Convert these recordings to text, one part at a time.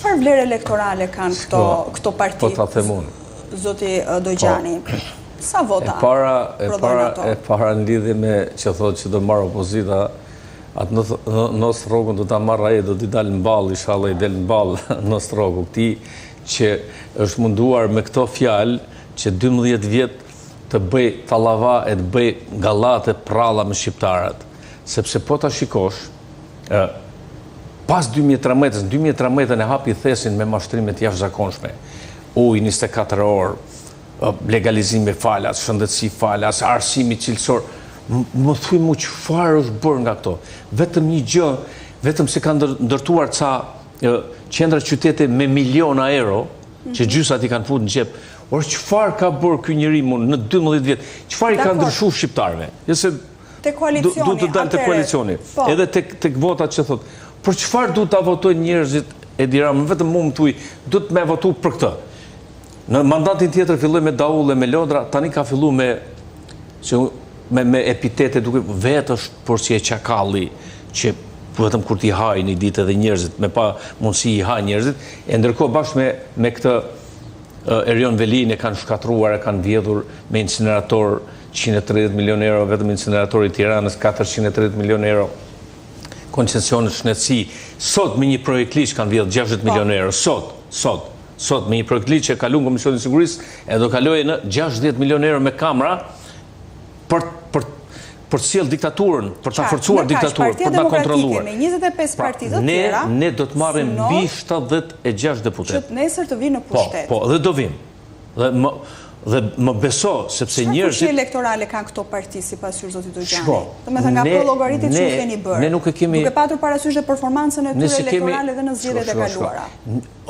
Çfarë vlerë elektorale kanë këto parti? Po ta them unë. Zoti Dojgjani, sa vota? E para në lidhje me që thotë që do marrë opozita, atë nësë rogën do ta marrë aje, do t'i dalë në balë, inshallah i delë në balë nësë rogën. Këti që është munduar me këto fjalë që 12 vjetë të bëj talava e të bëj gallate pralla me shqiptarët. Sepse po ta shikosh, pas 2013, në 2013 e hapi thesin me mashtrimet jashtëzakonshme. Ujë 24 orë, legalizimi falas, shëndetësi falas, arsimi cilësor. Më thuj mu çfarë është bërë nga këto. Vetëm një gjë, vetëm se kanë ndërtuar ca qendra qytete me miliona euro, që gjysat i kanë futur në xhep. Por çfarë ka bërë ky njeri në 12 vjet? Çfarë i ka ndryshuar shqiptarëve? Te koalicioni. Duhet të dalë te koalicioni. Edhe tek votat që thotë. Për çfarë duhet ta votojnë njerëzit Edi Rama? Vetëm mu më thuj, duhet me votu për këtë. Në mandatin tjetër filloi me daulle, me lodra, tani ka filluar me epitete duke vetë është por si e çakalli që vetëm kur t'i haj një ditë edhe njerëzit, me pa mundësi i haj njerëzit, e ndërkohë bashkë me këtë Erion Velin e kanë shkatruar, e kanë vjedhur me incinerator 130 milion euro, vetëm incineratori i Tiranës 430 milion euro, koncesionet shëndetësi. Sot me një projekt liç kanë vjedhur 60 milion euro, sot me një projekt liç që kalon Komisionin e Sigurisë e do kalojë në 60 milion euro me kamera për të sjellë diktaturën, për ta forcuar diktaturën, për ta kontrolluar. Me 25 parti të tjera, ne do të marrim mbi 76 deputet. Që nesër të vinë në pushtet. Po, dhe do vim. Dhe më beso, sepse njerëzit... Çfarë elektorale kanë këto parti sipas ju Zoti Dojgjani? Domethënë nga llogaritë që keni bërë. Ne nuk e kemi... Duke patur parasysh performancën e tyre elektorale dhe në zgjedhjet e kaluara.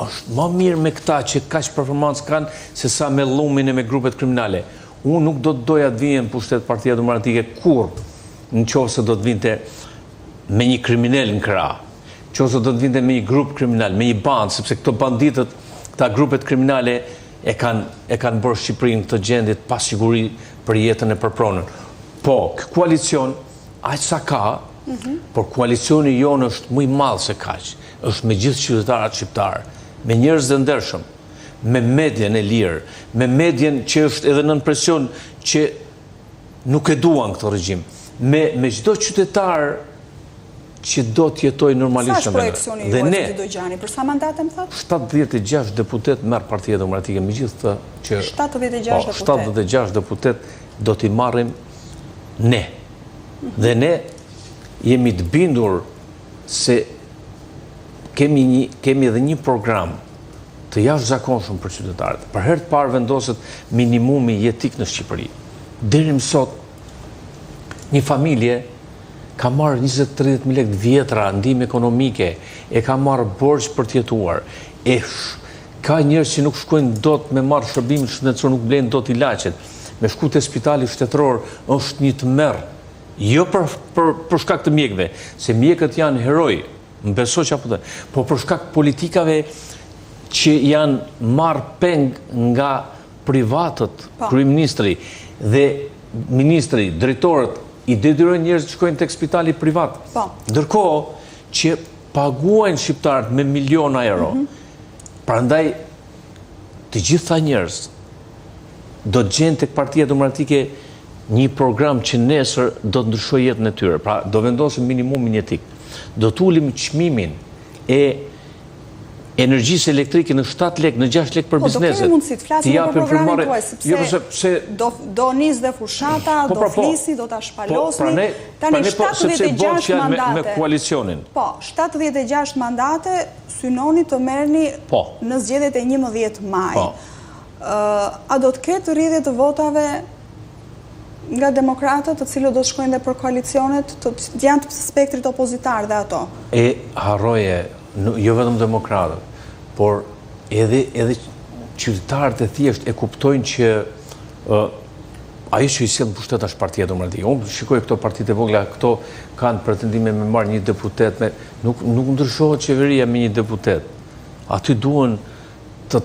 Është më mirë me këta që kaq performancë kanë se sa me llumin e me grupet kriminale. Unë nuk do të doja të vijen pushtet Partia Demokratike kur në qoftë se do të vinte me një kriminal në krah, qoftë se do të vinte me një grup kriminal, me një bandë, sepse këto banditët, këta grupet kriminale e kanë bërë Shqipërinë këtë gjendje të pasiguri për jetën e përpronën. Po, kë koalicion, aq sa ka, por koalicioni jonë është më i madh se kaq. Është me gjithë qytetarët shqiptarë, me njerëz të ndershëm, me medjen e lirë, me medjen që është edhe nën presion që nuk e duan këtë regjim, me çdo qytetar që do të jetojë normalisht në vend. Sa është projekcioni juaj Zoti Dojgjani? Për sa mandate më thotë? 76 deputet merr Partia Demokratike, megjithatë që 76 deputet do t'i marrim ne. Dhe ne jemi të bindur se kemi edhe një program të jashtëzakonshëm për qytetarët. Për herë të parë vendoset minimumi jetik në Shqipëri. Deri më sot, një familje ka marrë 20-30 lekë vjetra ndihmë ekonomike, e ka marrë borxh për të jetuar. Ka njerëz që nuk shkojnë dot me marrë shërbimin shëndetësor, nuk blejnë dot ilaçet. Me shku te spitali shtetëror është një tmerr. Jo për shkak të mjekëve, se mjekët janë heroj, më beso që apo të, po për shkak politikave që janë marrë peng nga privatët, kryeministri dhe ministri, drejtorët, i detyrojnë njerëz të shkojnë tek spitali privat. Ndërkohë që paguajnë shqiptarët me miliona euro. Prandaj të gjitha njerëz do të gjenë tek Partia Demokratike një program që nesër do të ndryshojë jetën e tyre. Pra do vendosim minimumin jetik. Do të ulim çmimin e energjisë elektrike në 7 lekë, në 6 lekë për bizneset. Do kemi mundësi të flasim për programin tuaj, sepse do nis dhe fushata, do flisi, do ta shpalosni. Tani 76 mandate. Me koalicionin. Po, 76 mandate synoni të merrni në zgjedhjet e 11 maj. A do të ketë rrjedhje të votave nga demokratët, të cilët do të shkojnë dhe për koalicionet, të janë të spektrit opozitar dhe ato? E harroje, jo vetëm demokratët, por edhe qytetarët e thjesht e kuptojnë që ajo që i sjell pushtet është Partia Demokratike. Unë shikoj këto partitë e vogla, këto kanë pretendime me marrë një deputet, nuk ndryshohet qeveria me një deputet. Aty duhen të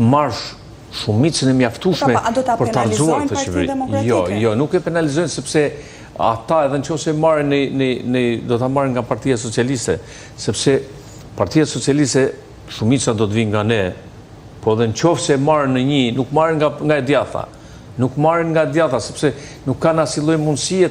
marrësh shumicën e mjaftueshme për të harxuar këtë qeveri. Jo, nuk e penalizojnë sepse ata edhe nëse marrin do ta marrin nga Partia Socialiste, sepse Partia Socialiste shumica do të vinë nga ne, po dhe në qoftë se marrën në një, nuk marrën nga e djatha, nuk marrën nga djatha, sepse nuk kanë asnjë lloj mundësie